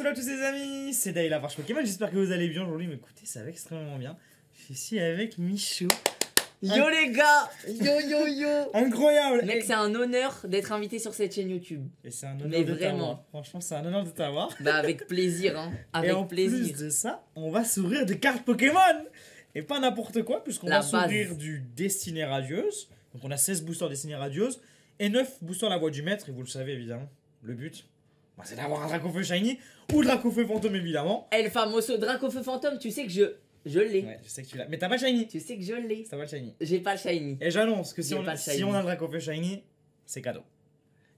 salut à tous les amis, c'est Daïla Varche Pokémon, j'espère que vous allez bien aujourd'hui, mais écoutez, ça va extrêmement bien. Je suis ici avec Michou. Yo les gars, yo. Incroyable. Mec, c'est un honneur d'être invité sur cette chaîne YouTube. Et c'est un honneur Mais de vraiment. t'avoir. Franchement, c'est un honneur de t'avoir. Bah avec plaisir, hein. Avec Et en plaisir. plus de ça, on va s'ouvrir des cartes Pokémon. Et pas n'importe quoi, puisqu'on La va s'ouvrir base. du Destinée Radieuse. Donc on a 16 boosters Destinée Radieuse et 9 boosters La Voix du Maître. Et vous le savez évidemment, le but, bah, c'est d'avoir un Dracofeu Shiny ou Dracofeu Fantôme évidemment. El famoso Dracofeu Fantôme, tu sais que je l'ai. Ouais, je sais que tu l'as. Mais t'as pas Shiny. Tu sais que je l'ai. T'as pas le Shiny. J'ai pas le shiny. Et j'annonce que si J'ai on, pas le si shiny. on a un Dracofeu Shiny, c'est cadeau.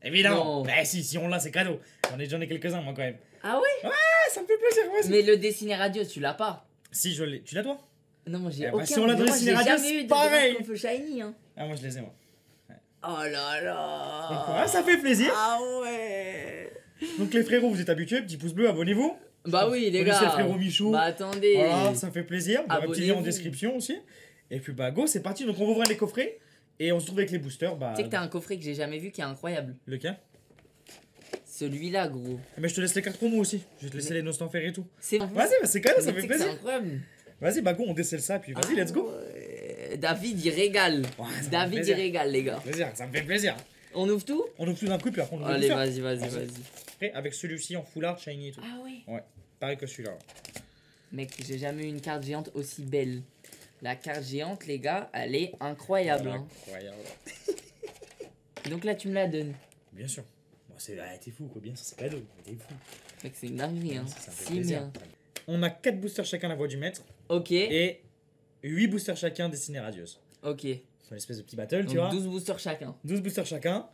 Évidemment. Non. Eh si on l'a, c'est cadeau. J'en ai quelques-uns moi quand même. Ah ouais? Ah, ça me fait plaisir moi aussi. Mais le dessiné radio, tu l'as pas. Si je l'ai. Tu l'as toi? Non, moi j'ai Eh bah, aucun. si on l'a mais moi, Dessiné j'ai Radio, jamais eu c'est de pareil. Dracofeu shiny, hein. Ah moi je les ai moi. Oh là là. Donc ouais, ça fait plaisir. Ah ouais. Donc les frérots, vous êtes habitués, petit pouce bleu, abonnez-vous. Bah oui les Connaissez gars. le frérot Michou. Bah attendez. Voilà, ça fait plaisir. Vous aurez un petit lien en Abonnez-vous. description aussi. Et puis bah go, c'est parti. Donc on va ouvrir les coffrets et on se trouve avec les boosters. Bah Tu sais que t'as un coffret que j'ai jamais vu qui est incroyable. lequel? Celui-là, gros. Mais je te laisse les cartes promo aussi. Je vais te laisser les Nostanfer et tout. C'est Vas-y, bah, c'est cadeau, ça Mais fait tu sais que c'est plaisir. incroyable. Vas-y, bah go, on décèle ça, puis vas-y, let's go. Ouais. David, il régale. Ouais, ça me fait David, il plaisir. régale, les gars. Plaisir, ça me fait plaisir. On ouvre tout? On ouvre tout d'un coup, puis après on ouvre Allez, le vas-y, vas-y. Après, avec celui-ci en foulard, shiny et tout. Ah ouais. Ouais, pareil que celui-là. Mec, j'ai jamais eu une carte géante aussi belle. La carte géante, les gars, elle est incroyable. Hein. Incroyable. Donc là, tu me la donnes. Bien sûr. Bon, t'es fou, quoi. Bien sûr, c'est cadeau. T'es fou. Mec, c'est une dinguerie. Hein. Ça me fait Si plaisir. bien. On a 4 boosters chacun La Voix du Maître Ok. et 8 boosters chacun Destinée Radieuse. Ok. C'est une espèce de petit battle, tu Donc vois. 12 boosters chacun. 12 boosters chacun.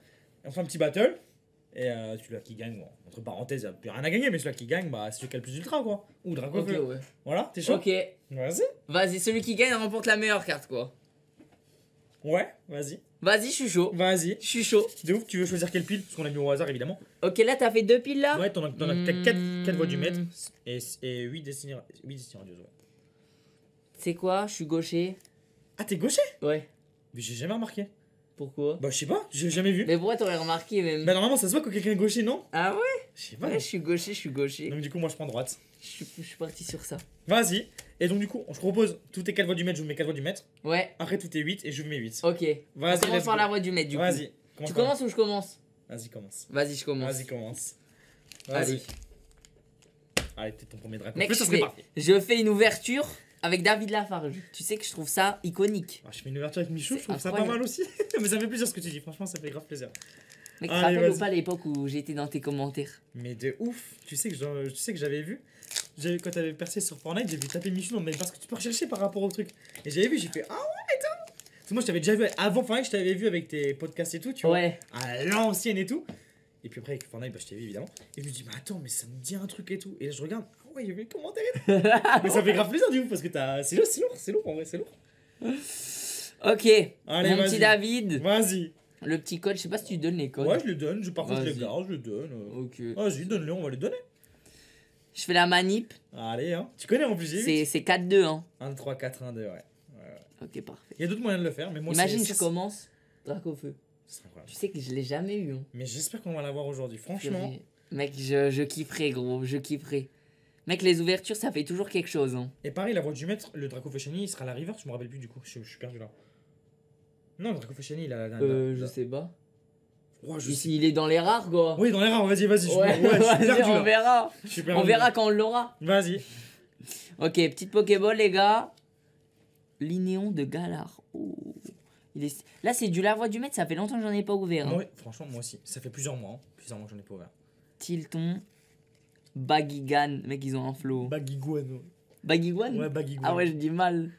On fait un petit battle. Et celui-là qui gagne, bon, entre parenthèses, il n'y a plus rien à gagner, mais celui-là qui gagne, bah, c'est celui qui a le plus d'ultra, quoi. Ou Ok, Dracofeu. ouais. Voilà, t'es chaud? Ok. Vas-y. Vas-y, celui qui gagne remporte la meilleure carte, quoi. Ouais, vas-y. Vas-y, je suis chaud. Vas-y. Je suis chaud. De ouf, tu veux choisir quelle pile? Parce qu'on a mis au hasard, évidemment. Ok, là, t'as fait 2 piles là? Ouais, t'en as 4 voix du maître et 8 Destinée Radieuse, ouais. C'est quoi? Je suis gaucher. Ah, t'es gaucher? Ouais. Mais j'ai jamais remarqué. Pourquoi? Bah, je sais pas, j'ai jamais vu. Mais pourquoi t'aurais remarqué même? Bah, normalement, ça se voit quand quelqu'un est gaucher, non? Ah ouais? Je sais pas. Ouais, je suis gaucher. Donc, du coup, moi, je prends droite. Je suis parti sur ça. Vas-y. Et donc, du coup, je propose tous tes 4 voix du maître, je vous mets 4 voix du maître. Ouais, Après, tout est 8 et je vous mets 8. ok. On Vas-y, commence let's par go. la voix du maître du coup. Vas-y. Tu commences ou je commence? Vas-y, commence. Vas-y, je commence. Vas-y, commence. Allez. Vas-y. Allez, peut-être ton premier dragon. Mec, ça je serait fais, parfait. je fais une ouverture avec David Lafarge. Tu sais que je trouve ça iconique. Ah, je fais une ouverture avec Michou, C'est je trouve ça pas incroyable. mal aussi. Mais ça fait plaisir ce que tu dis, franchement, ça fait grave plaisir. Mec, tu te Allez, rappelles ou vas-y. pas l'époque où j'étais dans tes commentaires? Mais de ouf, tu sais que j'avais vu. Quand t'avais percé sur Fortnite, j'ai vu taper Michou dans le parce que tu peux rechercher par rapport au truc. Et j'avais vu, j'ai fait ah ouais, attends. Parce que moi, je t'avais déjà vu avant Fortnite, je t'avais vu avec tes podcasts et tout, tu vois. Ouais. À l'ancienne et tout. Et puis après, avec Fortnite, bah, je t'ai vu évidemment. Et je me dis, mais attends, mais ça me dit un truc et tout. Et là, je regarde, ah ouais, il y avait les commentaires et tout. Mais ça fait grave plaisir du coup, parce que c'est lourd en vrai, c'est lourd. Ok. Allez, Mon vas-y. petit David. Vas-y. Le petit code, je sais pas si tu donnes les codes. Ouais, je les donne, parfois je les Vas-y. garde, je les donne. Ok. Vas-y, donne-les, on va les donner. Je fais la manip. Allez, hein. Tu connais en plus, j'ai vu. C'est 4-2, hein. 1, 3, 4, 1, 2, ouais. Ok, parfait. Il y a d'autres moyens de le faire, mais moi Imagine, c'est je commence. Dracofeu. c'est incroyable. Tu sais que je l'ai jamais eu, hein. Mais j'espère qu'on va l'avoir aujourd'hui, franchement. Mec, je kifferais, gros. Je kifferais. Mec, les ouvertures, ça fait toujours quelque chose, hein. Et pareil, la voix du maître, le Dracofeu Shiny, il sera à la river, je me rappelle plus du coup, je suis perdu là. Non, le Dracofeu Shiny, il a Je sais pas. Ouais, je sais. Ici, il est dans les rares, quoi. Oui, dans les rares, vas-y, Ouais, je suis vas-y, perdu on là. verra. Je suis On perdu. verra quand on l'aura. Vas-y. Ok, petite Pokéball, les gars. Linéon de Galar. Oh. Là, c'est du Lavoie du Maître, ça fait longtemps que j'en ai pas ouvert. Hein. Ouais, franchement, moi aussi. Ça fait plusieurs mois que j'en ai pas ouvert. Tilton. Bagigan. Mec, ils ont un flow. Bagiguano. Bagiguan. Ouais, Bagiguano. Ah ouais, je dis mal.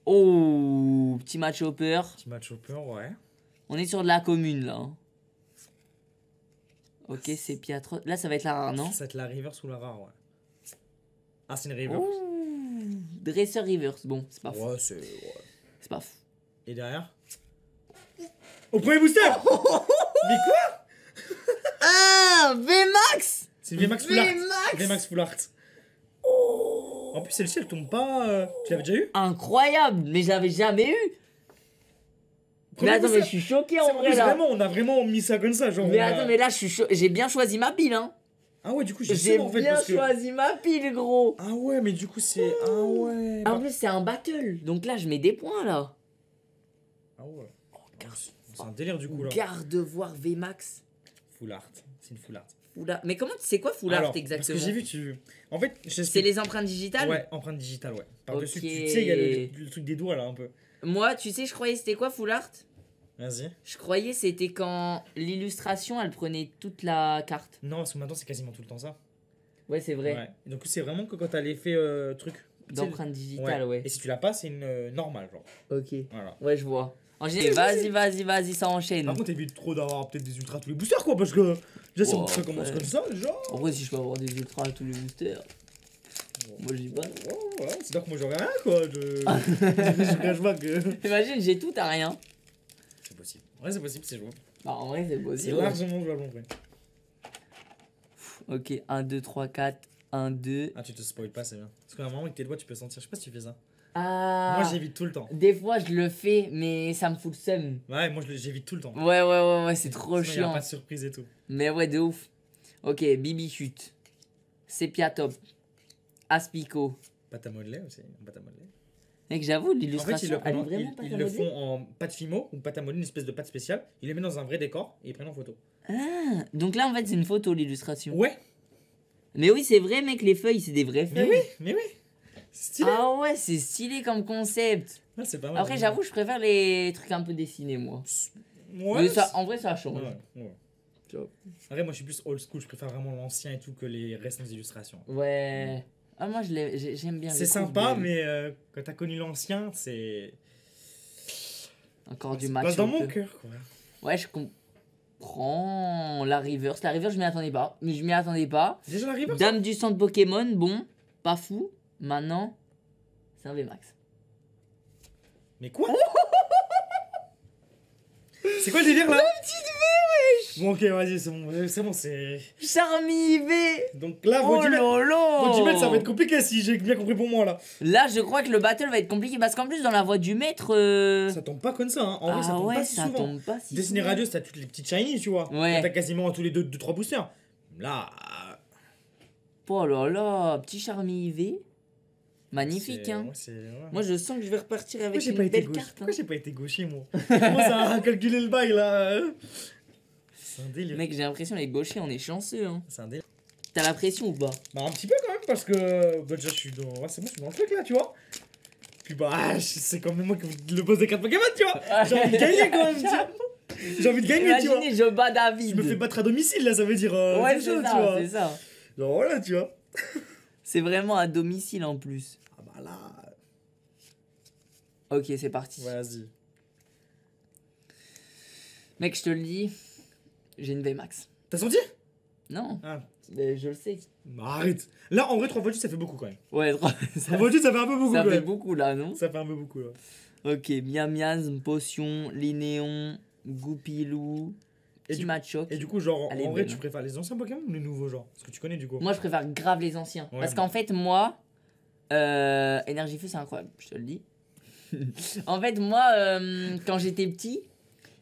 Oh, petit match hopper. Petit match hopper, ouais. On est sur de la commune, là. hein. Ok, c'est Piatro. Là, ça va être la rare, non? Ça va être la river sous la rare, ouais. Ah, c'est une river. Oh, Dresseur reverse. Bon, c'est pas fou. Ouais, c'est. Ouais. C'est pas fou. Et derrière au premier booster. Mais quoi? Ah, VMAX. C'est le VMAX Full Art. VMAX. VMAX Full Art. En plus, celle-ci, elle tombe pas. Tu l'avais déjà eu? Incroyable, mais j'avais jamais eu. Premier Mais attends, mais booster. je suis choqué C'est- en en vrai plus, là. vraiment, on a vraiment mis ça comme ça. Genre, Mais on a- attends, mais là, j'ai bien choisi ma pile, hein. Ah ouais, du coup, j'ai J'ai ça en fait. bien Parce que... choisi ma pile, gros. Ah ouais, mais du coup, c'est. Ah ouais. En plus, c'est un battle. Donc là, je mets des points, là. Ah ouais. C'est un délire du coup là. Garde-voir VMAX. Full art. C'est une full art. Mais comment c'est quoi full art Alors, exactement? parce que j'ai vu, En fait, C'est les empreintes digitales? Ouais, empreinte digitale, ouais. Par-dessus, Ok. tu sais, il y a le truc des doigts là un peu. Moi, tu sais, je croyais c'était quoi full art? Vas-y. Je croyais c'était quand l'illustration, elle prenait toute la carte. Non, parce que maintenant, c'est quasiment tout le temps ça. Ouais, c'est vrai. Ouais. Et donc, c'est vraiment que quand t'as l'effet truc. tu sais, D'empreinte digitale, ouais. Et si tu l'as pas, c'est une normale, genre. Ok. Voilà. Ouais, je vois. En général, vas-y, ça enchaîne. Par contre, évite trop d'avoir peut-être des ultras tous les boosters, quoi, parce que. Déjà, si Oh, ça commence ouais. comme ça, genre. En vrai, si je peux avoir des ultras à tous les boosters. Moi, je dis pas. Ouais, c'est-à-dire que moi, j'aurais rien, quoi. Je cache pas que. Imagine, j'ai tout à rien. C'est possible. Ouais, c'est possible, c'est jouable. Bah, en vrai, c'est C'est possible. largement jouable en vrai. Ok, 1, 2, 3, 4, 1, 2. Ah, tu te spoil pas, c'est bien. Parce que normalement, avec tes doigts, tu peux sentir. Je sais pas si tu fais ça. Ah. Moi, j'évite tout le temps. Des fois, je le fais, mais ça me fout le seum. Ouais, moi, j'évite tout le temps. Ouais, c'est trop Sinon, y a chiant. pas de surprise et tout. Mais ouais, de ouf. Ok, Bibi Chute. Sepia Top. Aspico. Pâte à modeler aussi. Pâte à modeler. Mec, j'avoue, En fait, l'illustration, elle est vraiment pas ils le font en pâte fimo ou pâte à modeler, une espèce de pâte spéciale. Ils le mettent dans un vrai décor et ils prennent en photo. Ah, donc là, en fait, c'est une photo, l'illustration. Ouais, Mais oui, c'est vrai, mec, les feuilles, c'est des vraies mais feuilles. oui, mais oui. C'est stylé. Ah ouais, c'est stylé comme concept. Ah, c'est pas mal. Après, j'avoue, je préfère les trucs un peu dessinés, moi. Ouais. Mais ça, en vrai, ça change. Ouais. Après, moi, je suis plus old school. Je préfère vraiment l'ancien et tout que les récentes illustrations. Ouais. Ah, moi, j'aime bien. C'est je trouve sympa, des- mais quand t'as connu l'ancien, c'est. Encore du Ça match. passe dans un mon peu. cœur, quoi. Ouais, je comprends. La reverse, je m'y attendais pas. Je m'y attendais pas. Déjà la river. Dame du centre Pokémon, bon, pas fou. Maintenant, c'est un VMAX. Mais quoi? C'est quoi le délire là? Bon, ok, vas-y, c'est bon, c'est. Charmy V. Donc là, Oh Vaudimel, lolo. ça va être compliqué si j'ai bien compris pour moi là. Là, je crois que le battle va être compliqué parce qu'en plus, dans la voix du maître. Ça tombe pas comme ça, hein. En vrai, ça tombe ouais, pas si ça souvent. tombe pas si Destiny souvent. Radio, t'as toutes les petites shiny, tu vois. Ouais. T'as quasiment tous les 2-3 boosters. Là. Oh là là, petit Charmy V. Magnifique, c'est- hein. ouais, c'est- ouais. Moi, je sens que je vais repartir Pourquoi avec j'ai une pas été belle gaucher? carte. Pourquoi j'ai pas été gaucher, moi? Comment ça a calculé le bail là? C'est un délire. Mec, j'ai l'impression les gauchers, on est chanceux, hein. C'est un délire. T'as la pression ou pas? Bah, un petit peu quand même, parce que. Bah, déjà, je suis dans. Ouais, c'est bon, je suis dans le truc là, tu vois. Puis bah, c'est quand même moi qui le pose des cartes Pokémon, tu vois. J'ai envie de gagner quand même, tu vois. J'ai envie de gagner, tu vois. Imaginez, je bats David. Je me fais battre à domicile là, ça veut dire. Ouais, chaud, c'est tu vois. ça, c'est ça. Genre voilà, tu vois. C'est vraiment à domicile en plus. Ah bah là. Ok, c'est parti. Vas-y. Mec, je te le dis, j'ai une VMAX. T'as senti? Non, Ah. mais je le sais. Bah arrête. Là, en vrai, 3 fois ça fait beaucoup quand même. Ouais, ça, 3 fois ça fait un peu beaucoup ça quand fait même. beaucoup là, non? Ça fait un peu beaucoup là. Ok, Miamiasme, Potion, Linéon, Goupilou, Et Petit du- Machoc. Et du coup, genre, Elle est en vrai, belle. tu préfères les anciens Pokémon ou les nouveaux, genre? Parce que tu connais du coup. Moi, je préfère grave les anciens. Ouais, Parce moi. qu'en fait, moi, Énergie Feu, c'est incroyable, je te le dis. En fait, moi, quand j'étais petit,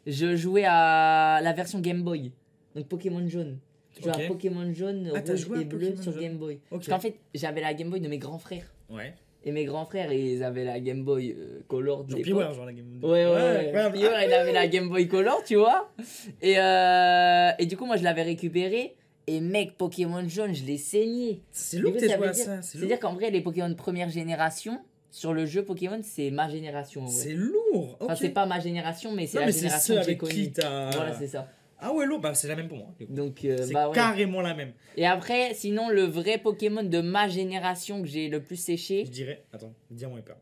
je jouais à la version Game Boy. Donc Pokémon jaune. Je jouais Ok. à Pokémon jaune, Ah, t'as rouge joué à et bleu Pokémon sur jaune. Game Boy. Ok. Parce qu'en fait, j'avais la Game Boy de mes grands frères. Ouais. Et mes grands frères, ils avaient la Game Boy Color de Genre l'époque. Piware, genre la game. Ouais. incroyable. Piware, il avait la Game Boy Color, tu vois. Et du coup, moi, je l'avais récupéré. Et mec, Pokémon jaune, je l'ai saigné. C'est Du lourd coup, que t'aies ça joué veut à dire- ça. C'est C'est-à-dire qu'en vrai, les Pokémon de première génération, sur le jeu Pokémon, c'est ma génération. En vrai. C'est lourd. Enfin, Ok. c'est pas ma génération, mais c'est Non, la mais c'est génération ceux que j'ai avec qui connue. t'as. Voilà, c'est ça. Ah ouais, lourd, bah c'est la même pour moi. du coup. Donc, C'est bah ouais. carrément la même. Et après, sinon, le vrai Pokémon de ma génération que j'ai le plus séché, Je dirais. Attends, Diamant et Perle.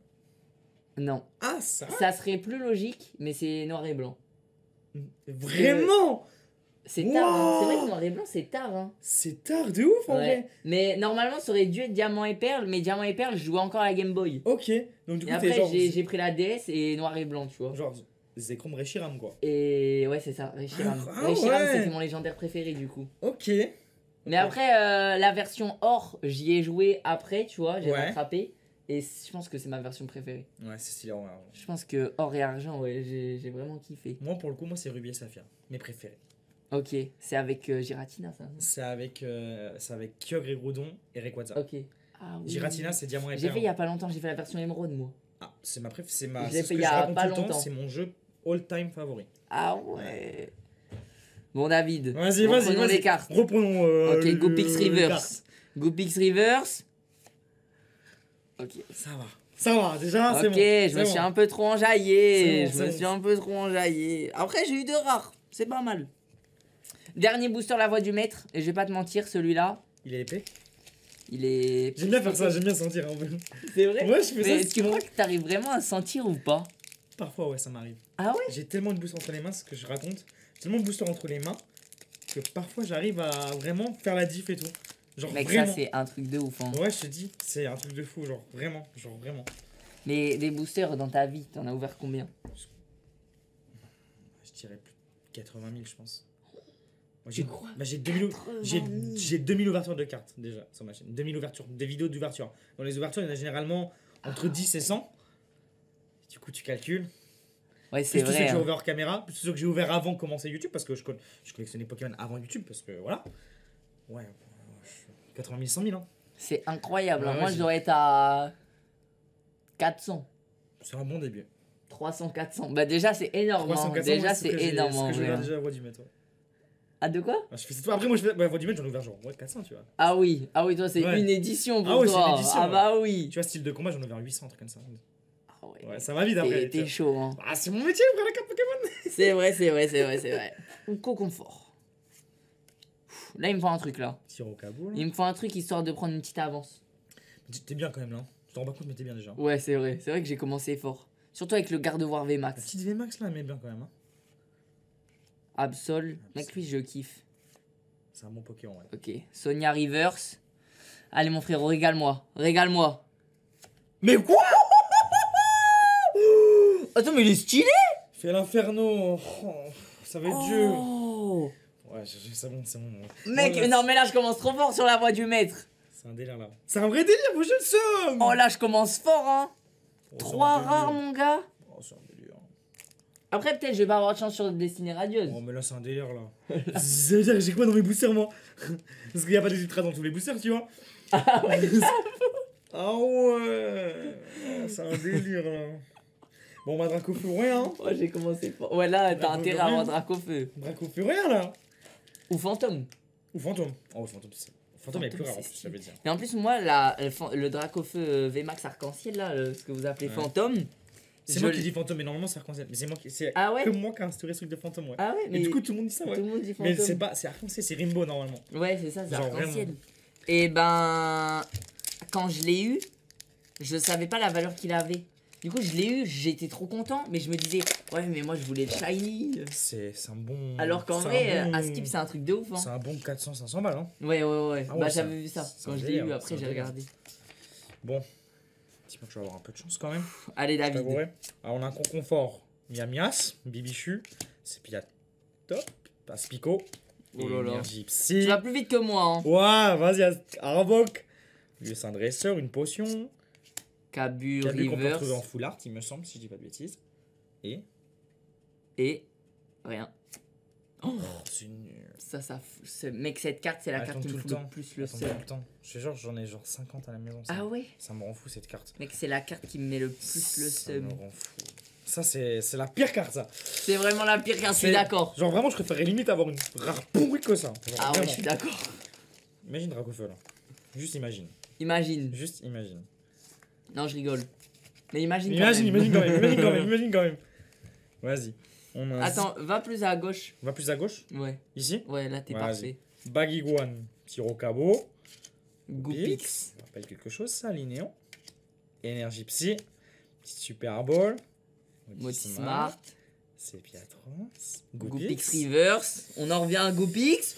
non. Ah, ça Ça serait plus logique, mais c'est noir et blanc. Vraiment? C'est tard, hein. Wow. C'est vrai que noir et blanc, c'est tard, hein. C'est tard de ouf en Ouais. vrai. Mais normalement, ça aurait dû être Diamant et Perle, mais Diamant et Perle, je jouais encore à la Game Boy. Ok. Donc du Et coup, t'es après, genre. j'ai pris la DS et noir et blanc, tu vois. Genre. Zekrom Reshiram quoi. Et ouais, c'est ça, Reshiram. Ah Reshiram, ouais. c'était mon légendaire préféré, du coup. Ok. Mais après, la version or, j'y ai joué après, tu vois, j'ai Ouais. rattrapé. Et je pense que c'est ma version préférée. Ouais, c'est stylé. Ouais. Je pense que or et argent, ouais, j'ai vraiment kiffé. Moi pour le coup, moi c'est Ruby et Saphir. Mes préférés. Ok, c'est avec Giratina ça. C'est avec Kyogre et Groudon et Rayquaza. Ok. Ah oui. Giratina, c'est Diamant et J'ai Perle. fait il y a pas longtemps, j'ai fait la version émeraude moi. Ah, c'est ma préf, Je l'ai c'est ce fait que il y je a raconte pas tout le temps, longtemps. c'est mon jeu all-time favori. Ah ouais. Bon David, Vas-y, reprenons vas-y. les cartes. Reprenons Ok, le- Goopix les Reverse. cartes. Goopix Reverse. Ok. Ça va, déjà, Ok, c'est bon. je me c'est suis bon. un peu trop enjaillé. C'est bon, Je me c'est suis bon. un peu trop enjaillé. Après, j'ai eu deux rares. C'est pas mal. Dernier booster, la voix du maître. Et je vais pas te mentir, celui-là, Il est épais. il est. J'aime bien faire ça, j'aime bien sentir un peu. C'est vrai? Ouais, je fais Mais ça. tu crois que t'arrives vraiment à sentir ou pas? Parfois, ouais, ça m'arrive. Ah ouais? J'ai tellement de boosters entre les mains, c'est ce que je raconte. Tellement de boosters entre les mains que parfois j'arrive à vraiment faire la diff et tout. Genre Mec, vraiment. ça, c'est un truc de ouf. Hein. Ouais, je te dis, c'est un truc de fou, genre vraiment. Mais des boosters dans ta vie, t'en as ouvert combien? Je dirais plus de 80 000, je pense. Moi, Tu crois? Bah, j'ai 2000, 000. j'ai 2000 ouvertures de cartes déjà sur ma chaîne. 2000 ouvertures, des vidéos d'ouverture. Dans les ouvertures, il y en a généralement entre 10 et 100. Du coup, tu calcules. Ouais, c'est Plus tous ceux vrai. que j'ai Hein. ouvert hors caméra, plus tous ceux que j'ai ouvert avant de commencer YouTube, parce que je collectionnais Pokémon avant YouTube, parce que voilà. Ouais, 80 000, 100 000. Hein. C'est incroyable. Ouais, hein. ouais, Moi, j'ai- je dois être à 400. C'est un bon début. 300, 400. Bah, déjà, c'est énorme. 300, Hein. 400, Déjà, ouais, c'est ce que j'ai- énorme. ce En que je vrai, regarde hein. déjà à Voix du Maître. Ouais. Ah, de quoi? Ah, je fais après, moi, je fais Voix du Maître, j'en ai ouvert genre ouais, 400, tu vois. Ah oui, toi c'est Ouais. une édition pour Ah ouais, c'est toi. une édition, Ah ouais. bah oui. Tu vois, style de combat, j'en ai ouvert 800, un truc comme ça. Ah ouais. Ouais, ça va vite après. tu T'es vois. chaud hein. Ah, c'est mon métier, ouvrir la carte Pokémon. C'est vrai. Co-confort. Là il me faut un truc là. Tire au cabot, là. Il me faut un truc histoire de prendre une petite avance. T'es bien quand même là. Hein. Tu t'en rends pas compte, mais t'es bien déjà. Ouais c'est vrai que j'ai commencé fort. Surtout avec le garde-voir La VMAX. petite VMAX là, elle met bien quand même. Hein. Absol. Mec lui je kiffe. C'est un bon Pokémon, ouais. Ok. Sonia Reverse. Allez mon frérot, régale-moi. Mais quoi? Attends mais il est stylé. Fais l'inferno. Oh, ça va être dur. Oh. Ouais, c'est bon, c'est bon. Mec, Oh là, non mais là je commence trop fort sur la voie du maître. C'est un délire là. C'est un vrai délire, vos jeux de somme. Oh là je commence fort hein. Oh, 3 c'est un rares délire. mon gars. Oh, c'est un délire. Après, peut-être je vais pas avoir de chance sur Destinée Radieuse. Oh, mais là, c'est un délire là. Ça veut dire que j'ai quoi dans mes boosters, moi? Parce qu'il y a pas des ultras dans tous les boosters, tu vois. Ah ouais, Ah ouais. Oh, c'est un délire là. Bon, bah, Dracofeu, rien. Hein. oh, j'ai commencé fort. Ouais, là, t'as Bah, intérêt bah, à avoir rien. Dracofeu. Dracofeu, rien là. Ou Fantôme. Ou Fantôme. Oh, Fantôme, c'est. Fantôme est plus Fantôme, rare, c'est ça veut dire. Et en plus, moi, le Dracofeu VMAX arc-en-ciel, là, ce que vous appelez Ouais. Fantôme. C'est moi qui dis fantôme, mais normalement c'est arc-en-ciel. Mais c'est moi qui. C'est Ah ouais? que moi qui a instauré ce truc de fantôme, ouais. Ah ouais, mais Et du coup, tout le monde dit ça, tout ouais. le monde dit Mais Fantôme. c'est pas. C'est arc-en-ciel, c'est Rainbow normalement. Ouais, c'est ça, c'est Genre arc-en-ciel. vraiment. Et ben, quand je l'ai eu, je savais pas la valeur qu'il avait. Du coup, je l'ai eu, j'étais trop content, mais je me disais, ouais, mais moi je voulais le shiny. C'est un bon. Alors qu'en c'est vrai, un bon- à Skip, c'est un truc de ouf. C'est Hein. un bon 400-500 balles, hein. Ouais. Ah ouais, Bah, c'est j'avais vu ça. c'est Quand un je l'ai délire, eu, c'est après, un j'ai délire. regardé. Bon. Dis-moi que je vais avoir un peu de chance quand même. Allez, Je David. t'avouerai. Alors, on a un conconfort. Il y a Mias, Bibichu, Top, Aspico. Oh là là. Énergie Psy. Tu vas plus vite que moi. Hein. Ouais, vas-y, Arbok. Lui, c'est un dresseur, une potion. Cabu, Cabu qu'on peut Reverse. retrouver en full art, il me semble, si je dis pas de bêtises. Et. Et rien. Oh, c'est nul. Mec, cette carte, c'est la Elle carte tombe qui me tout fout le le temps. plus le Elle tombe seum. tout le temps. Je sais, genre, j'en ai genre 50 à la maison. Ah ouais? Ça me rend fou cette carte. Mec, c'est la carte qui me met le plus le Ça seum. me rend fou. Ça, c'est la pire carte, ça. C'est vraiment la pire carte, je suis C'est- d'accord. Genre, vraiment, je préférerais limite avoir une rare pourrie que ça. Genre, Ah ouais, vraiment. je suis d'accord. Imagine Dracofeu, là. Juste imagine. Imagine. Juste imagine. Non, je rigole. Mais imagine. quand Imagine, même. imagine quand même, imagine quand même, imagine quand même. Vas-y. On a un Attends, va plus à gauche. On va plus à gauche. Ouais, Ici. ouais, là t'es Vas-y. parfait. Bagiguan, Tirocabo. Goopix. Ça rappelle quelque chose, ça, Linéon. Énergie Psy. Petite Super Ball. Motismart. Sepiatrons. Goopix Reverse. On en revient à Goopix.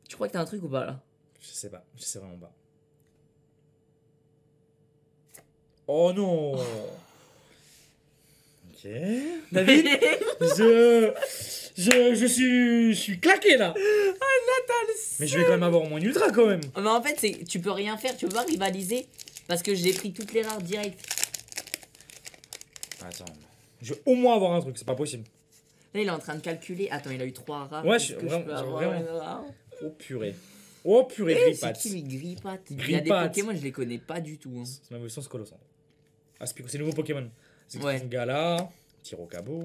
Tu crois que t'as un truc ou pas là? Je sais pas, je sais vraiment pas. Oh non. Ok. David, je suis claqué là. Mais je vais quand même avoir au moins une ultra quand même. Mais en fait, tu peux rien faire, tu peux pas rivaliser. Parce que j'ai pris toutes les rares direct. Attends. Je vais au moins avoir un truc, c'est pas possible. Là, il est en train de calculer. Attends, il a eu 3 rares. Ouais, Est-ce que vraiment, je peux genre avoir vraiment. une rare? Oh purée, Eh, Grippat. c'est qui lui Grippat? Il y a des Grippat. Pokémon, je les connais pas du tout. Hein. C'est ma évolution Colossal. Ah, c'est le nouveau Pokémon. C'est Ouais. Gala, Tirocabo,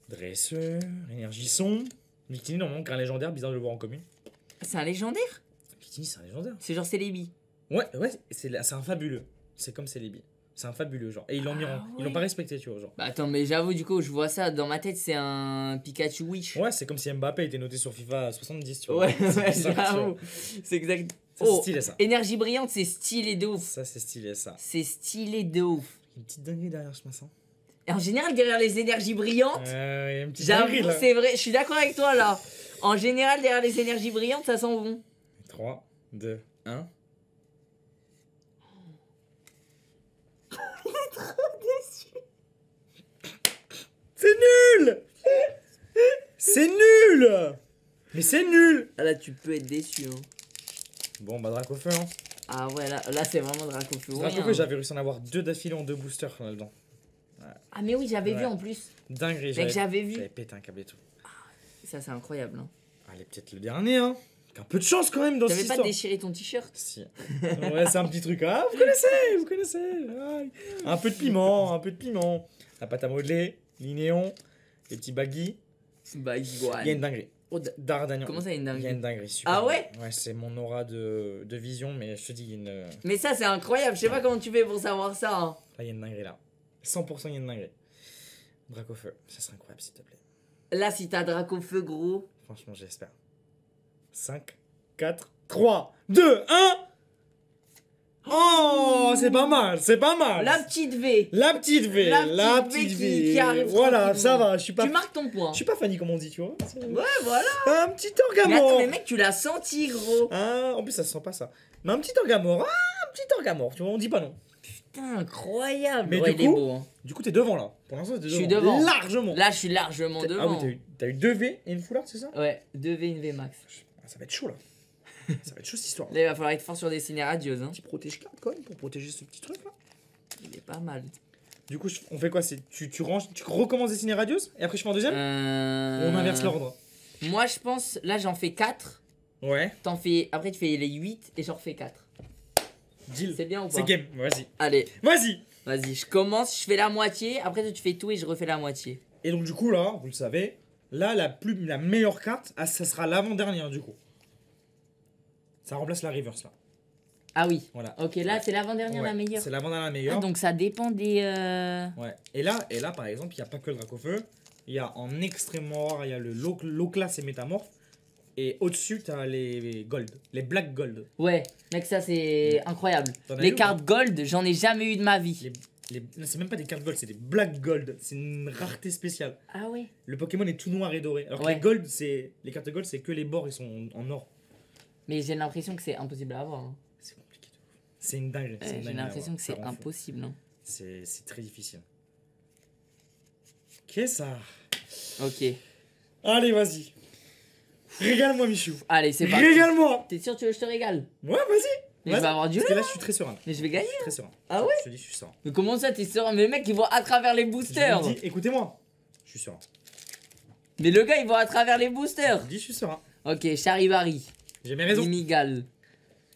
Dresseur, Énergisson. Victini, normalement, qu'un légendaire, bizarre de le voir en commune. C'est un légendaire? Victini, c'est un légendaire. C'est genre Celebi. Ouais, c'est un fabuleux. C'est comme Celebi. C'est un fabuleux, genre. Et ils l'ont mis Ah ils l'ont ouais. pas respecté, tu vois, genre. Bah attends, mais j'avoue, du coup, je vois ça dans ma tête, c'est un Pikachu Wish. Ouais, c'est comme si Mbappé était noté sur FIFA 70, tu vois. Ouais, C'est ouais, bizarre, tu vois. j'avoue. C'est exact. Ça, c'est Oh, stylé, ça. énergie brillante, c'est stylé de ouf. Ça, c'est stylé, ça. C'est stylé de ouf. Une petite dinguerie derrière, je me sens. Et en général, derrière les énergies brillantes, Il y a une petite j'avoue, dinguerie, là. c'est vrai, je suis d'accord avec toi là. En général, derrière les énergies brillantes, ça sent bon. 3, 2, 1. C'est nul. C'est nul. Mais c'est nul. Ah, là, tu peux être déçu. Hein. Bon, bah Dracofeu, hein. Ah ouais, là c'est vraiment Dracofeu. Dracofeu, j'avais réussi à en avoir 2 d'affilée en 2 boosters là-dedans. Ah, mais oui, j'avais Ouais. vu en plus. Dinguerie, Mec, j'avais vu. J'avais pété un câble et tout. Ça, c'est incroyable. Hein. Allez, peut-être le dernier, hein. Avec un peu de chance quand même dans cette T'avais pas histoire. déchiré ton t-shirt? Si. Ouais, c'est un petit truc. Ah, vous connaissez. Aïe. Un peu de piment, un peu de piment. La pâte à modeler, l'inéon, les petits baggy. Bah, Il y a une dinguerie. Oh, D'Artagnan. comment ça, il y a une Il y a dinguerie? une dinguerie, super. Ah ouais? Ouais, c'est mon aura de vision, mais je te dis, il y a une... Mais ça, c'est incroyable. Je sais pas comment tu fais pour savoir ça. Hein. Là, il y a une dinguerie, là. 100% il y a une dinguerie. Dracofeu, ça serait incroyable, s'il te plaît. Là, si t'as Dracofeu, gros. Franchement, j'espère. 5, 4, 3, 2, 1. Oh, c'est pas mal, c'est pas mal. La petite V. La petite V, La petite V qui arrive Voilà, tranquillement. ça va, je suis pas... Tu marques ton point. Je suis pas Fanny comme on dit, tu vois. Ouais, voilà. Un petit Mais attends, orgamore. mais mec, tu l'as senti, gros. Ah, en plus, ça se sent pas ça. Mais un petit orgamore, un petit orgamore, tu vois, on dit pas non. Putain, incroyable. Mais Ouais, du il est coup, beau. Hein. Du coup, t'es devant là. Pour l'instant, t'es Je suis devant. devant. Largement. Là, je suis largement Ah devant. oui, t'as eu 2 V et une full art, c'est ça? Ouais, 2V, une V max. Ah, ça va être chaud là. Ça va être chaud cette histoire. Là, il va falloir être fort sur des signes radieuses. Hein. Petit protège carte quand même pour protéger ce petit truc là. Il est pas mal. Du coup, on fait quoi? Tu ranges, tu recommences des signes radieuses et après je fais en deuxième? Ou on inverse l'ordre? Moi, je pense, là, j'en fais 4. Ouais. T'en fais, après, tu fais les 8 et j'en refais 4. Deal. C'est bien ou pas? C'est game, vas-y. Allez, Vas-y. vas-y, je commence, je fais la moitié. Après, toi, tu fais tout et je refais la moitié. Et donc du coup là, vous le savez, là la meilleure carte, ah, ça sera l'avant-dernière du coup. Ça remplace la reverse là. Ah oui. Voilà. Ok, là, c'est l'avant-dernière, Ouais, la meilleure. C'est l'avant-dernière Ah, meilleure. donc, ça dépend des. Ouais. Et là par exemple, il n'y a pas que le Dracofeu. Il y a en extrêmement rare, il y a le low class et métamorphe. Et au-dessus, t'as les gold, les black gold. Ouais, mec, ça, c'est incroyable. T'en as Les eu ou cartes gold, j'en ai jamais eu de ma vie. Non, c'est même pas des cartes gold, c'est des black gold. C'est une rareté spéciale. Ah ouais? Le Pokémon est tout noir et doré. Alors que Ouais. les cartes gold, c'est que les bords, ils sont en or. Mais j'ai l'impression que c'est impossible à avoir. Hein. C'est compliqué de ouf. C'est une dinguerie. c'est une J'ai dinguerie à l'impression avoir. que Ça c'est rend fou. impossible. Hein. C'est très difficile. Qu'est-ce ça? Ok. Allez, vas-y. Régale-moi, Michou. Allez, c'est parti. Régale-moi. T'es sûr que tu veux que je te régale? Ouais, vas-y. Mais je vais avoir du Parce que mal. là, je suis très serein. Mais je vais gagner. Je suis très serein. Ah ouais? Je te dis, je suis serein. Mais comment ça, t'es serein? Mais le mec, il voit à travers les Je boosters. vous dis, écoutez-moi. Je suis serein. Mais le gars, il voit à travers les boosters. Je vous dis, je suis serein. Ok, Charivari. J'ai mes raisons. Mimigal.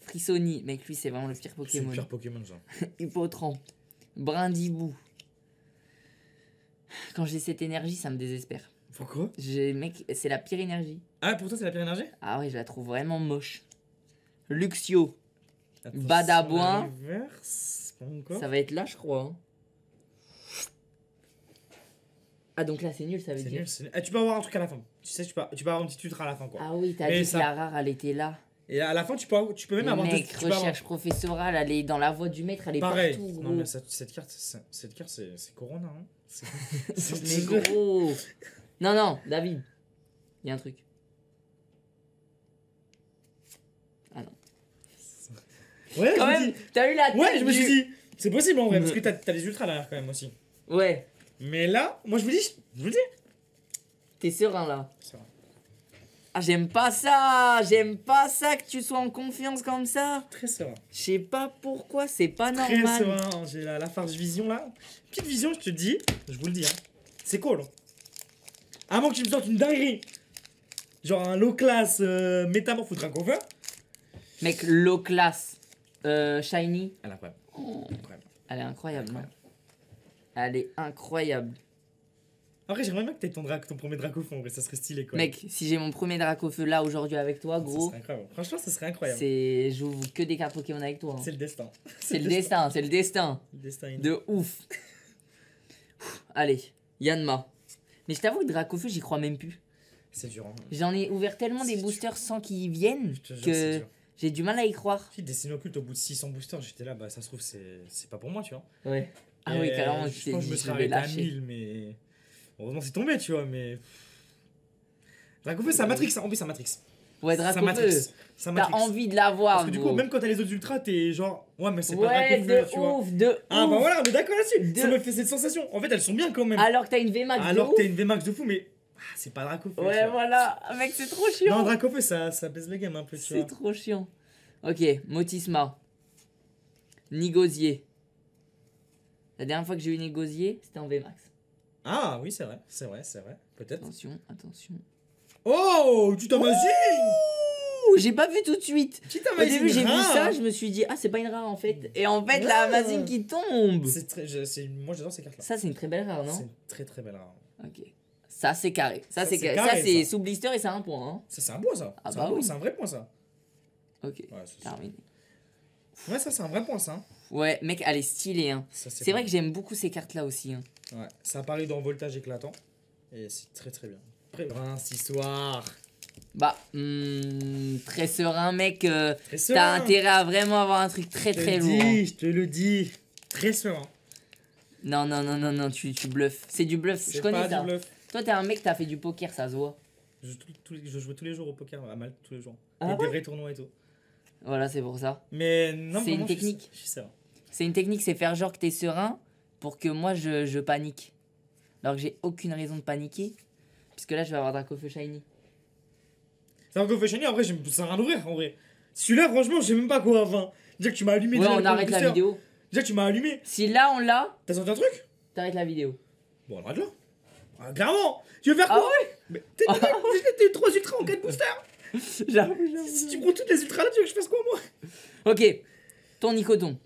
Frissoni. Mec, lui, c'est vraiment le pire C'est le Pokémon. pire Pokémon, ça. Hippotrampe. Brindibou. Quand j'ai cette énergie, ça me désespère. Pourquoi? Mec, c'est la pire énergie. Ah, pour toi, c'est la pire énergie? Ah ouais, je la trouve vraiment moche. Luxio. Attention, Badabouin. la reverse. Pas encore. Ça va être là, je crois. Hein. Ah, donc là, c'est nul, ça veut C'est dire. nul, c'est nul. Ah, tu peux avoir un truc à la fin. Tu sais, tu peux avoir un petit ultra à la fin, quoi. Ah oui, t'as Mais dit ça- que la rare, elle était là. Et à la fin, tu peux même Mais avoir mec, tu peux avoir- recherche professorale, elle est dans la voie du maître, elle est Pareil. partout, gros. Non, mais cette carte, c'est Corona. Hein. Mais gros. Non, non, David. Il y a un truc. Ah non. Ouais, Quand je me même, dis- t'as eu la tête Ouais, je me du- suis dit. C'est possible en vrai, parce Mais- que t'as les ultras derrière quand même aussi. Ouais, Mais là, moi je vous dis, je vous le dis. t'es serein là. C'est vrai. Ah, j'aime pas ça que tu sois en confiance comme ça. Très serein. Je sais pas pourquoi, c'est pas Très normal. serein. J'ai la farce vision là. Petite vision, je te dis, je vous le dis. Hein. C'est cool. Hein. À moins que tu me sortes une dinguerie. Genre un low class métamorphe ou Dracofeu. Mec, low class. Shiny. Elle est incroyable. Incroyable. Elle est incroyable, non? Incroyable. Elle est incroyable. Après, j'aimerais bien que t'aies ton premier Dracofeu, en vrai, ça serait stylé quoi. Mec, si j'ai mon premier Dracofeu là aujourd'hui avec toi, Ça gros, serait incroyable. Franchement, ça serait incroyable. c'est. J'ouvre que des cartes Pokémon avec toi. Hein. C'est le destin. C'est le destin, c'est le destin. Le destin est De ouf. Allez, Yanma. Mais je t'avoue que Dracofeu, j'y crois même plus. C'est dur. Hein. J'en ai ouvert tellement des C'est boosters sans qu'ils viennent Je te jure, c'est que dur. j'ai du mal à y croire. Si Destinée Occulte au bout de 600 boosters, j'étais là, bah ça se trouve, c'est pas pour moi, tu vois. Ouais. Ah oui, carrément, tu Je t'es pense que je me dit, serais je vais arrêté à lâcher. 1000, mais. Heureusement, c'est tombé, tu vois, mais. Dracofeu, c'est un Matrix, hein. En plus, c'est un Matrix. Ouais, C'est un Dracofeu, Matrix. C'est un t'as Matrix. envie de l'avoir, Parce que du coup, gros. même quand t'as les autres ultras, t'es genre, ouais, mais c'est pas Ouais, Dracofeu, de tu vois. ouf, de Ah ouf. bah voilà, on est d'accord là-dessus. De- Ça me fait cette sensation. En fait, elles sont bien quand même. Alors que t'as une VMAX de Alors ouf. que t'as une VMAX de fou, mais. Ah, c'est pas Dracofeu. tu Ouais, vois. voilà. Mec, c'est trop Non, chiant. Dracofeu, ça baisse le game un peu, tu C'est vois. trop chiant. Ok, Motisma. Nigosier. La dernière fois que j'ai eu Nigosier, c'était en VMAX. Ah oui, c'est vrai, c'est vrai, c'est vrai. Peut-être. Attention, attention. Oh, tu t'imagines. Ouh, j'ai pas vu tout de suite. Tu Au t'imagines. début, j'ai vu rare. ça, je me suis dit, ah, c'est pas une rare en fait. Et en fait, la Ouais. Amazing qui tombe. Moi, j'adore ces cartes-là. Ça, c'est une très belle rare, C'est non? une très très belle rare. Ok. Ça, c'est carré. Ça, Ça, c'est c'est carré. carré, Ça, c'est ça. sous blister et c'est un point. Hein. Ça, c'est un point, ça. Ah C'est bah un point, oui. c'est un vrai point, ça. Ok, Ouais, c'est ça. terminé. Ouais, ça, c'est un vrai point, ça. Ouais, mec, elle est stylée. Hein. Ça, C'est vrai que j'aime beaucoup ces cartes-là aussi. Hein. Ouais, ça apparaît dans Voltage éclatant. Et c'est très très bien. Après, Prince, histoire. Bah, très serein, mec. Très T'as serein. intérêt à vraiment avoir un truc très Je te très le lourd. hein. dis, je te le dis. Très serein. Non, non, non, non, non, tu bluffes. C'est du bluff, je C'est connais pas ça. du bluff. Toi, t'es un mec, t'as fait du poker, ça se voit. Je jouais tous les jours au poker à Malte, tous les jours. Ah et des vrais tournois et tout. Voilà, c'est pour ça. Mais non, C'est vraiment, une technique. Je suis serein. C'est une technique, c'est faire genre que t'es serein pour que moi je panique. Alors que j'ai aucune raison de paniquer. Puisque là, je vais avoir Dracofeu Shiny. C'est un Go Shiny, en vrai, ça rien d'ouvrir en vrai. Celui-là, franchement, je sais même pas quoi avant. Déjà que tu m'as allumé. Ouais, déjà, on le arrête la booster. vidéo. Déjà que tu m'as allumé. Si là on l'a, T'as sorti un truc? t'arrêtes la vidéo. Bon, on arrête là. Ah, clairement. Tu veux faire Ah quoi? Mais t'as eu 3 ultras en 4 boosters. J'avoue, Si tu prends toutes les ultras là, tu veux que je fasse quoi moi? Ok, ton Nicoton.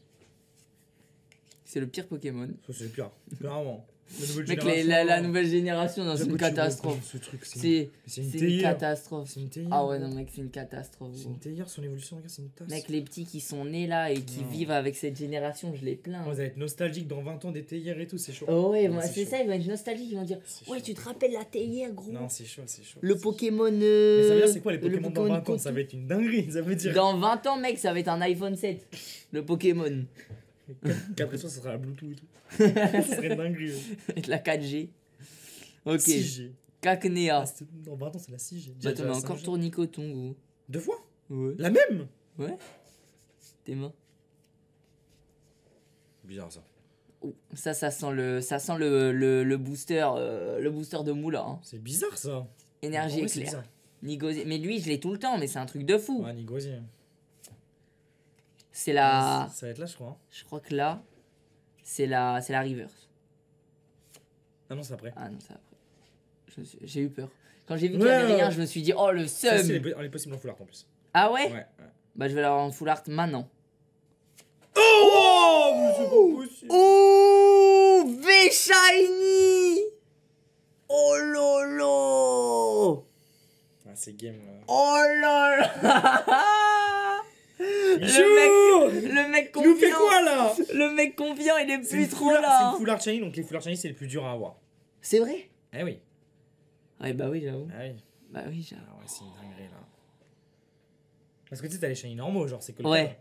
C'est le pire Pokémon. Ça, c'est pire. Clairement. La nouvelle Mec, génération, la nouvelle génération, non, c'est une J'avoue, tu vois, catastrophe. Ce truc, C'est une une théière. catastrophe. C'est une théière. Ah ouais, non, mec, c'est une catastrophe. C'est gros. une théière, son évolution, regarde, c'est une tasse. Mec, les petits qui sont nés là et qui Non. vivent avec cette génération, je les plains. Vous allez être nostalgique dans 20 ans des théières et tout, c'est chaud. Oh ouais, Non, moi, c'est chaud. ça, ils vont être nostalgiques, ils vont dire C'est ouais, chaud. tu te rappelles la théière, gros. Non, c'est chaud, c'est chaud. Le c'est chaud. Pokémon. Mais ça veut dire, c'est quoi les le Pokémon dans 20 ans? Coton. Ça va être une dinguerie, ça veut dire. Dans 20 ans, mec, ça va être un iPhone 7. Le Pokémon. 4 et 3, ça sera la Bluetooth et tout. Ça serait une dinguerie. Avec la 4G. Ok. 6G. Cacnea. Ah, dans 20 ans, c'est la 6G. Bah, t'en as la encore 5G. ton Nicoton, gros. 2 fois? Ouais. La même? Ouais. Tes mains. Bizarre ça. Oh, ça sent le booster, le booster de Moula. Hein. C'est bizarre ça. Énergie En vrai, c'est éclair. bizarre. Nigosier. Mais lui, je l'ai tout le temps, mais c'est un truc de fou. Ouais, Nigosier. C'est la. Ça va être là, je crois. Hein. Je crois que là, c'est la reverse. Ah non, c'est après. Ah non, c'est après. J'ai eu peur. Quand j'ai vu qu'il Ouais, y avait ouais, rien, ouais. je me suis dit, oh le Ça, seum. elle est possible en full art en plus. Ah ouais, Ouais. Bah je vais l'avoir en full art maintenant. Oh, mais c'est pas possible. Oh, V-Shiny. Oh lolo. Ah, c'est game là. Oh là là. Michou, Le mec tu nous fais confiant. quoi là? Le mec confiant, il est C'est plus une trop full art- là. C'est hein. une full art shiny, donc les full art shiny, c'est le plus dur à avoir. C'est vrai? Eh oui. Ouais, bah oui, j'avoue. Ah oui. Bah oui, j'avoue. Ah ouais, c'est une dinguerie là. Parce que tu sais, t'as les shiny normaux, genre c'est que le Ouais. cadre.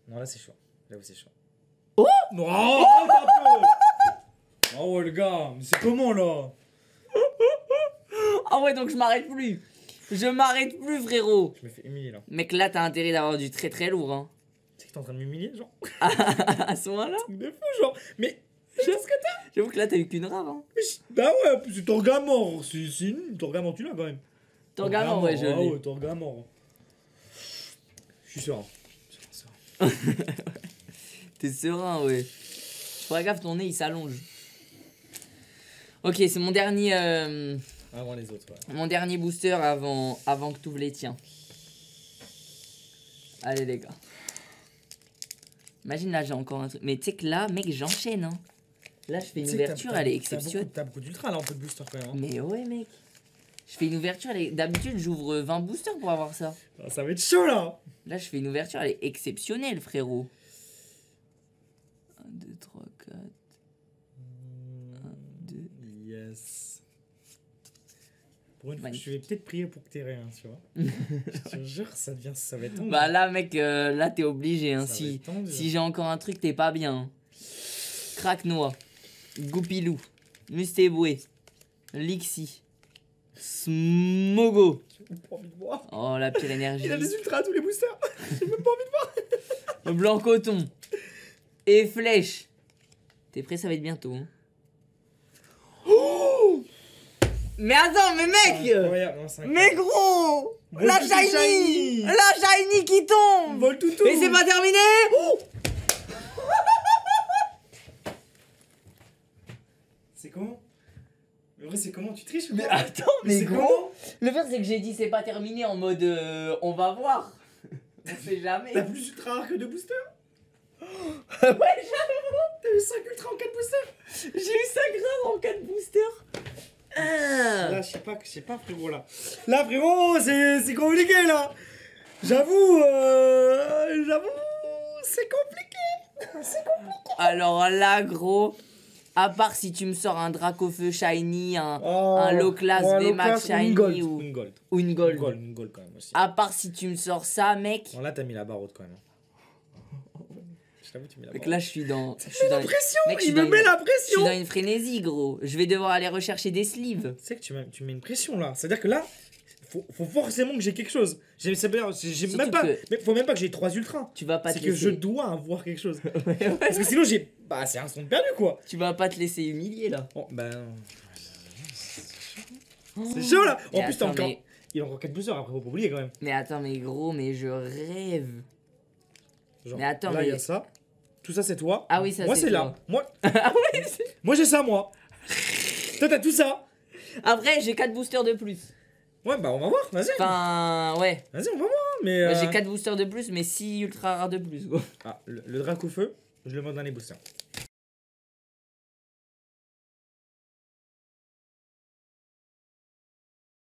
Non, là c'est chaud. J'avoue, c'est chaud. Oh Non, un peu. Oh le gars, mais c'est comment là? Ah ouais, donc je m'arrête plus. Je m'arrête plus, frérot. Je me fais humilier là. Mec, là, t'as intérêt d'avoir du très très lourd, hein. Tu sais que t'es en train de m'humilier, genre? À ce moment-là. Truc de fou, genre. Mais. Qu'est-ce que t'as? J'avoue que là, t'as eu qu'une rare, hein. Bah ouais, c'est Torgamor. C'est nul. Torgamor, tu l'as quand même. Torgamor, ouais, je Ah l'ai. ouais, Torgamor. Je suis sûr. T'es serein, ouais. Fais gaffe, ton nez, il s'allonge. Ok, c'est mon dernier... Avant les autres, ouais. Mon dernier booster avant que tu ouvres les tiens. Allez les gars. Imagine là j'ai encore un truc. Mais tu sais que là mec j'enchaîne hein. Là je fais une ouverture, elle est exceptionnelle. T'as beaucoup d'ultra là, un peu de booster quand même. Hein. Mais ouais mec. Je fais une ouverture, d'habitude j'ouvre 20 boosters pour avoir ça. Ah, ça va être chaud là. Là je fais une ouverture, elle est exceptionnelle frérot. 1, 2, 3, 4. 1, 2. Yes. Pour une fois, je vais peut-être prier pour que t'aies rien, tu vois. Je te jure, ça va être tendu. Bah là mec, là t'es obligé hein. Ça va être tendu, Si j'ai encore un truc, t'es pas bien. Hein. Craque-noix, Goupilou, Mustéboué, Lixi, Smogo. J'ai même pas envie de voir. Oh la pire énergie. Il a des ultras à tous les boosters. J'ai même pas envie de voir. Blanc coton. Et flèche. T'es prêt, ça va être bientôt. Hein. Oh mais attends, mais mec mais gros la shiny la shiny qui tombe. Vol toutou. Et c'est pas terminé. Oh c'est comment? Mais vrai, c'est comment? Tu triches ou mais quoi? attends, mais gros le pire c'est que j'ai dit c'est pas terminé en mode on va voir. On sait jamais. T'as plus ultra rare que de boosters? Ouais, j'avoue. T'as eu 5 ultra en 4 boosters? J'ai eu ça grave en 4 boosters. Là, je sais pas frérot là. Là frérot, c'est compliqué là. J'avoue, c'est compliqué. C'est compliqué. Alors là gros, à part si tu me sors un Dracofeu shiny, un low class VMAX shiny ou une gold. Ou une gold. Une gold quand même aussi. À part si tu me sors ça mec. Bon là t'as mis la barre haute quand même. Je t'avoue, tu mets la barre Donc là je suis dans... la pression, mec, il me met la Je pression. suis dans une frénésie gros. Je vais devoir aller rechercher des sleeves. Tu sais que tu mets une pression là. C'est-à-dire que là, faut forcément que j'ai quelque chose. J'ai même pas. Que... Mais faut même pas que j'ai 3 ultras. Tu vas pas te laisser... laisser... C'est que je dois avoir quelque chose. Parce que sinon j'ai... Bah c'est un son perdu quoi. Tu vas pas te laisser humilier là. Oh, bah... C'est chaud là. En plus t'as encore... Mais... Il y a encore 4 boosters après, faut pas oublier quand même. Mais attends mais gros, mais je rêve. Genre, mais attends là mais... il y a ça. Tout ça c'est toi. Ah oui ça moi c'est là. Moi... moi j'ai ça moi. Toi t'as tout ça. Après j'ai 4 boosters de plus. Ouais bah on va voir, vas-y. Enfin ouais. Vas-y on va voir mais... J'ai 4 boosters de plus mais 6 ultra rares de plus gros. Ah le drac au feu, je le mets dans les boosters.